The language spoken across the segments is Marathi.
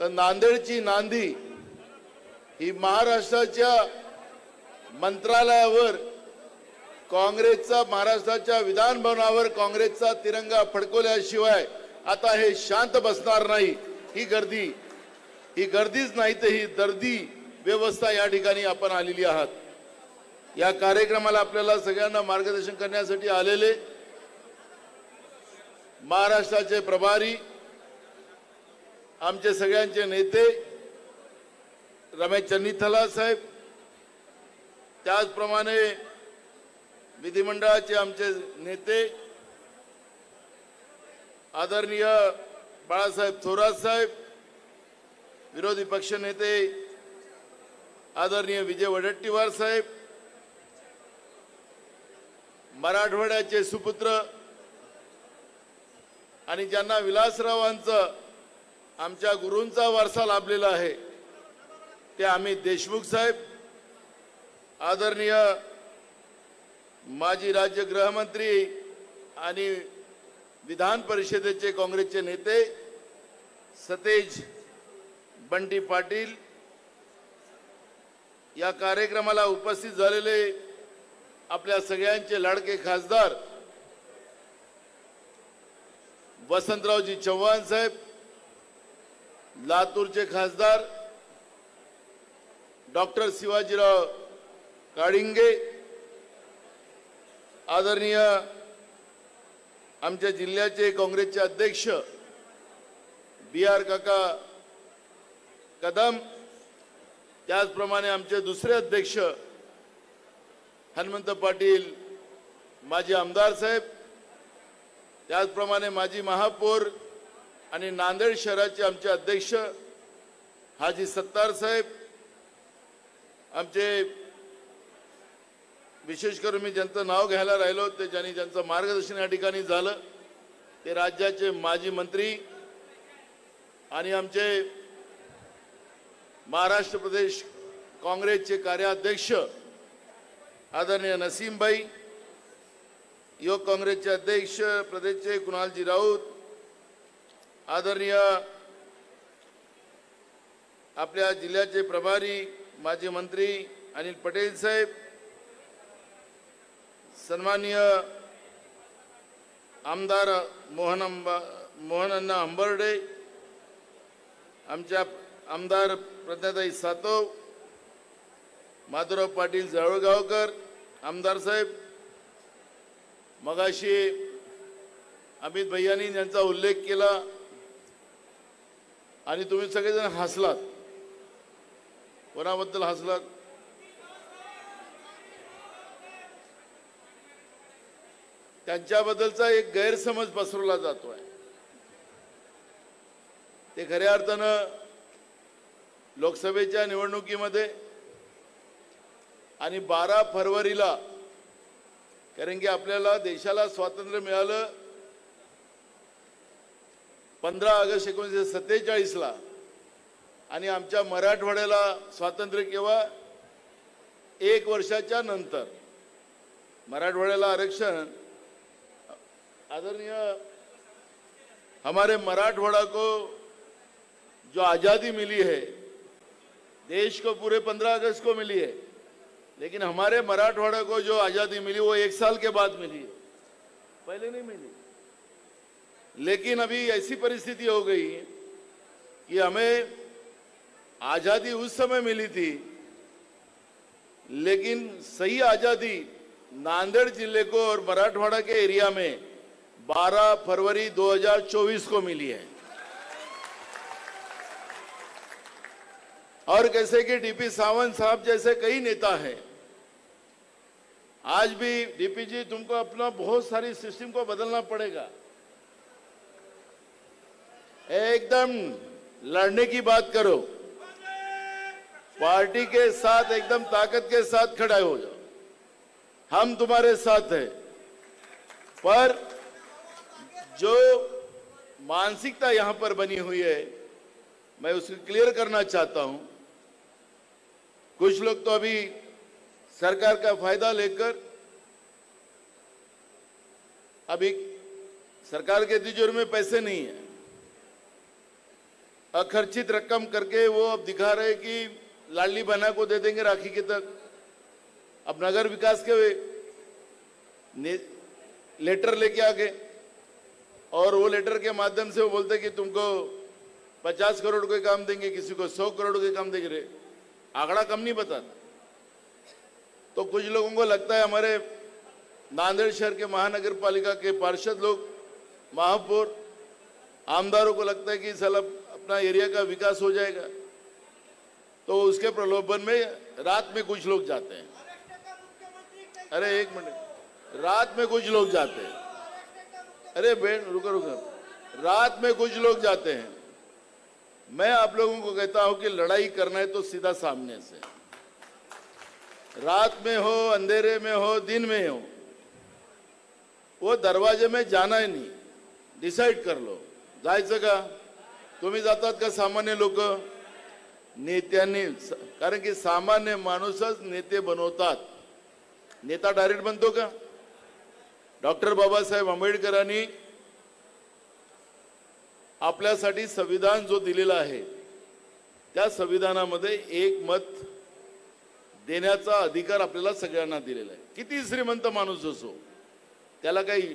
तर नांदेडची नांदी ही महाराष्ट्राच्या मंत्रालयावर काँग्रेसचा, महाराष्ट्राच्या विधान भवनावर काँग्रेसचा तिरंगा फडकवल्याशिवाय आता हे शांत बसणार नाही। ही गर्दीच नाही तर ही दर्दी व्यवस्था या ठिकाणी आपण आलेली आहात। या कार्यक्रमाला आपल्याला सगळ्यांना मार्गदर्शन करण्यासाठी आलेले महाराष्ट्राचे प्रभारी, आमचे सगळ्यांचे नेते रमेश चन्नीथला साहेब, त्याचप्रमाणे विधिमंडळाचे आमचे नेते आदरणीय बाळासाहेब थोरात साहेब, विरोधी पक्ष नेते आदरणीय विजय वडेट्टीवार साहेब, मराठवाड्याचे सुपुत्र आणि ज्यांना विलासरावांचा आमच्या गुरूंचा वारसा लाभलेला आहे ते अमित देशमुख साहेब, आदरणीय माजी राज्य गृहमंत्री आणि विधान परिषदेचे काँग्रेसचे नेते सतेज बंटी पाटील, या कार्यक्रमाला उपस्थित झालेले आपल्या सगळ्यांचे लाडके खासदार वसंतरावजी चव्हाण साहेब, लातूरचे खासदार डॉक्टर शिवाजीराव काळिंगे, आदरणीय आमच्या जिल्ह्याचे काँग्रेसचे अध्यक्ष BR काका कदम, त्याचप्रमाणे आमचे दुसरे अध्यक्ष हनुमंत पाटील माजी आमदार साहेब, त्याचप्रमाणे माजी महापौर आणि नांदेड शहराचे आमचे अध्यक्ष हाजी सत्तार साहेब, आमचे विशेष करून मी ज्यांचं नाव घ्यायला राहिलो ते ज्यांचं मार्गदर्शन या ठिकाणी झालं ते राज्याचे माजी मंत्री आणि आमचे महाराष्ट्र प्रदेश काँग्रेसचे कार्याध्यक्ष आदरणीय नसीमभाई, युवक काँग्रेसचे अध्यक्ष प्रदेशचे कुणालजी राऊत, आदरणीय आपल्या जिल्ह्याचे प्रभारी माजी मंत्री अनिल पटेल साहेब, सन्माननीय आमदार मोहनअण्णा हंबर्डे, आमच्या आमदार प्रज्ञाताई सातव, माधुराव पाटील जळगावकर आमदार साहेब, मगाशी अमित भैयांनी यांचा उल्लेख केला आणि तुम्ही सगळेजण हसलात। कोणाबद्दल हसलात? त्यांच्याबद्दलचा एक गैरसमज पसरवला जातोय। ते खऱ्या अर्थानं लोकसभेच्या निवडणुकीमध्ये आणि 12 फरवरीला, कारण की आपल्याला देशाला स्वातंत्र्य मिळालं 15 ऑगस्ट 1947 ला आणि आमच्या मराठवाड्याला स्वातंत्र्य केव्हा? 1 वर्षाच्या नंतर। मराठवाड्याला आरक्षण, आदरणीय हमारे मराठवाड़ा को जो आज़ादी मिली है, देश को पूरे 15 अगस्त को मिली है, लेकिन हमारे मराठवाड़ा को जो आज़ादी मिली वो 1 साल के बाद मिली है, पहले नहीं मिली। लेकिन अभी ऐसी परिस्थिति हो गई कि हमें आज़ादी उस समय मिली थी, लेकिन सही आज़ादी नांदेड़ जिले को और मराठवाड़ा के एरिया में 12 फरवरी 2024 को मिली है। और कैसे कि डीपी सावंत साहब जैसे कई नेता हैं, आज भी डीपी जी तुमको अपना बहुत सारी सिस्टम को बदलना पड़ेगा। एकदम लड़ने की बात करो, पार्टी के साथ एकदम ताकत के साथ खड़ा हो जाओ, हम तुम्हारे साथ हैं। पर जो मानसिकता यहां पर बनी हुई है, मैं उसको क्लियर करना चाहता हूं। कुछ लोग तो अभी सरकार का फायदा लेकर अभी सरकार के तिजोरी में पैसे नहीं है, अखर्चित रकम करके वो अब दिखा रहे कि लाडली बहना को दे देंगे राखी के तक। अब नगर विकास के लेटर लेके आ गए और वो लेटर के माध्यम से वो बोलते कि तुमको 50 करोड़ के काम देंगे, किसी को 100 करोड़ के काम देंगे। रे आंकड़ा कम नहीं बताता। तो कुछ लोगों को लगता है, हमारे नांदेड़ शहर के महानगर पालिका के पार्षद लोग, महापौर, आमदारों को लगता है कि साला अपना एरिया का विकास हो जाएगा, तो उसके प्रलोभन में रात में कुछ लोग जाते हैं। अरे एक मिनट, रात में कुछ लोग जाते हैं। अरे बहन रुको, रात में कुछ लोग जाते हैं। मैं आप लोगों को कहता हूं कि लड़ाई करना है तो सीधा सामने से, रात में हो, अंधेरे में हो, दिन में हो, वो दरवाजे में जाना ही नाही। डिसाइड कर लो, जायचं का? तुम्ही जातात का? सामान्य लोक? नेत्यांनी, कारण की सामान्य माणूसच नेते बनवतात। नेता डायरेक्ट बनतो का? डॉक्टर बाबासाहेब आंबेडकरांनी आपल्यासाठी संविधान जो दिलेला आहे, त्या संविधानामध्ये एक मत देण्याचा अधिकार आपल्याला सगळ्यांना दिलेला आहे। किती श्रीमंत माणूस असो, त्याला काही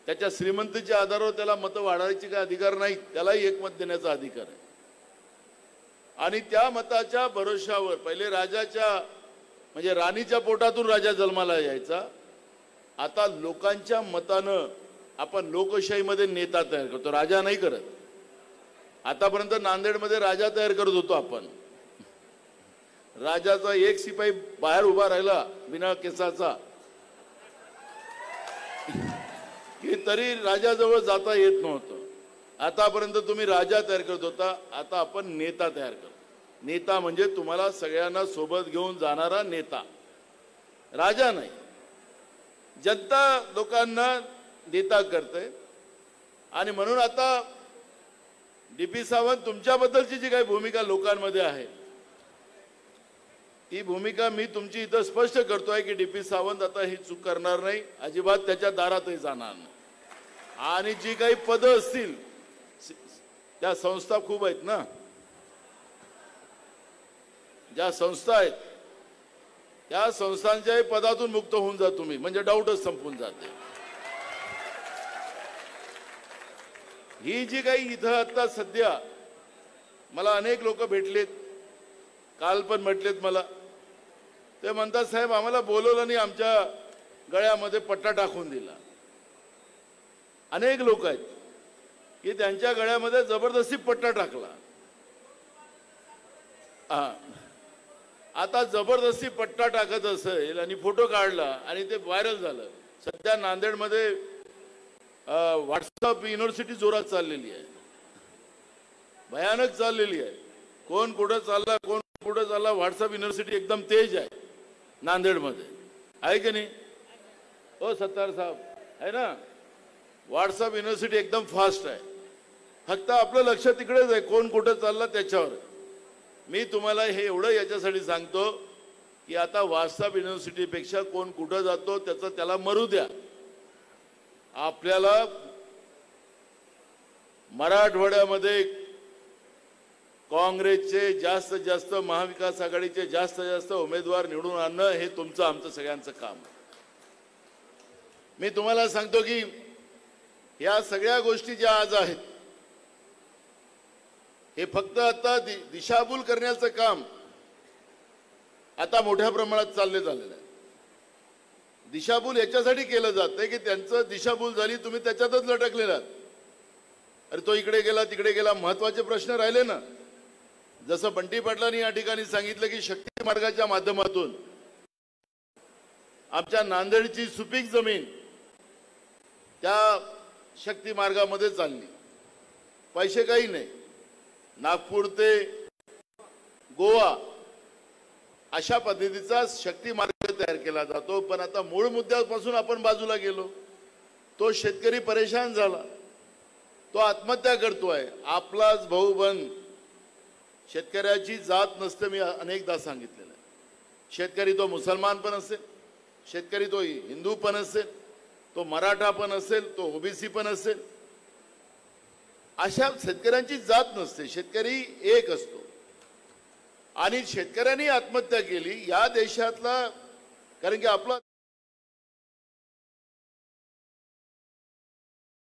त्याच्या श्रीमंतीच्या आधारावर त्याला मत वाढवायचे काही अधिकार नाही, त्यालाही एक मत देण्याचा अधिकार आहे। आणि त्या मताच्या भरोशावर पहिले राजाच्या म्हणजे राणीच्या पोटातून राजा जन्माला यायचा, आता लोकांच्या मतानं आपण लोकशाहीमध्ये नेता तयार करतो, राजा नाही करत। आतापर्यंत नांदेडमध्ये राजा तयार करत होतो आपण। राजाचा एक शिपाई बाहेर उभा राहिला बिना केसाचा की तरी राजाजवळ जाता येत नव्हतं। आतापर्यंत तुम्ही राजा तयार करत होता, आता आपण नेता तयार करतो। नेता म्हणजे तुम्हाला सगळ्यांना सोबत घेऊन जाणारा नेता, राजा नाही। जनता लोकांना नेता करते आणि म्हणून आता डीपी सावंत तुमच्याबद्दलची जी काही भूमिका लोकांमध्ये आहे, ती भूमिका मी तुमची इथं स्पष्ट करतोय की डीपी सावंत आता ही चूक करणार नाही, अजिबात त्याच्या दारातही जाणार नाही। आणि जी काही पदं असतील, त्या संस्था खूप आहेत ना, ज्या संस्था आहेत त्या संस्थांच्याही पदातून मुक्त होऊन जा तुम्ही, म्हणजे डाऊटच संपून जाते। ही जी काही इथं आता सध्या मला अनेक लोक भेटलेत, काल पण म्हटलेत मला, ते म्हणतात साहेब आम्हाला बोलवलं नाही, आमच्या गळ्यामध्ये पट्टा टाकून दिला। अनेक लोक आहेत की त्यांच्या गळ्यामध्ये जबरदस्ती पट्टा टाकला। आता जबरदस्ती पट्टा टाकत असेल आणि फोटो काढला आणि ते व्हायरल झालं। सध्या नांदेडमध्ये व्हॉट्सअप युनिव्हर्सिटी जोरात चाललेली आहे, भयानक चाललेली आहे। कोण कुठं चालला, कोण कुठं चालला, व्हॉट्सअप युनिव्हर्सिटी एकदम तेज आहे नांदेडमध्ये, आहे की नाही? ओ सत्तार साहेब आहे ना, व्हॉट्सअप युनिव्हर्सिटी एकदम फास्ट आहे। फक्त आपलं लक्ष तिकडेच आहे, कोण कुठं चालला त्याच्यावर। मी तुम्हाला हे एवढं याच्यासाठी सांगतो की आता व्हॉट्सअप युनिव्हर्सिटीपेक्षा कोण कुठं जातो त्याचं त्याला मरू द्या। आपल्याला मराठवाड्यामध्ये काँग्रेसचे जास्तीत जास्त, महाविकास आघाडीचे जास्तीत जास्त उमेदवार निवडून आणणं हे तुमचं आमचं सगळ्यांचं काम आहे। मी तुम्हाला सांगतो की या सगळ्या गोष्टी ज्या आज आहेत, हे फक्त आता दिशाभूल करण्याचं काम आता मोठ्या प्रमाणात चालले झालेलं आहे। दिशाभूल याच्यासाठी केलं जातंय की त्यांचं दिशाभूल झाली, तुम्ही त्याच्यातच लटकलेला आहात। अरे तो इकडे गेला, तिकडे गेला, महत्त्वाचे प्रश्न राहिले ना। जसं बंटी पाटलांनी या ठिकाणी सांगितलं की शक्ती मार्गाच्या माध्यमातून आमच्या नांदेडची सुपीक जमीन त्या शक्ती मार्गामध्ये चालली, पैसे काही नाही। नागपूर ते गोवा अशा पद्धतीचा शक्ती मार्ग तयार केला जातो। पण आता मूळ मुद्द्यापासून आपण बाजूला गेलो, तो शेतकरी परेशान झाला, तो आत्महत्या करतोय। आपलाच भाऊ बंद, शेतकऱ्याची जात नसते, मी अनेकदा सांगितलेलं आहे। शेतकरी तो मुसलमान पण असेल, शेतकरी तो हिंदू पण असेल, तो मराठा पण असेल, तो ओबीसी पण असेल, अशा शेतकऱ्यांची जात नसते, शेतकरी एक असतो आणि शेतकऱ्यांनी आत्महत्या केली या देशातला, कारण की आपला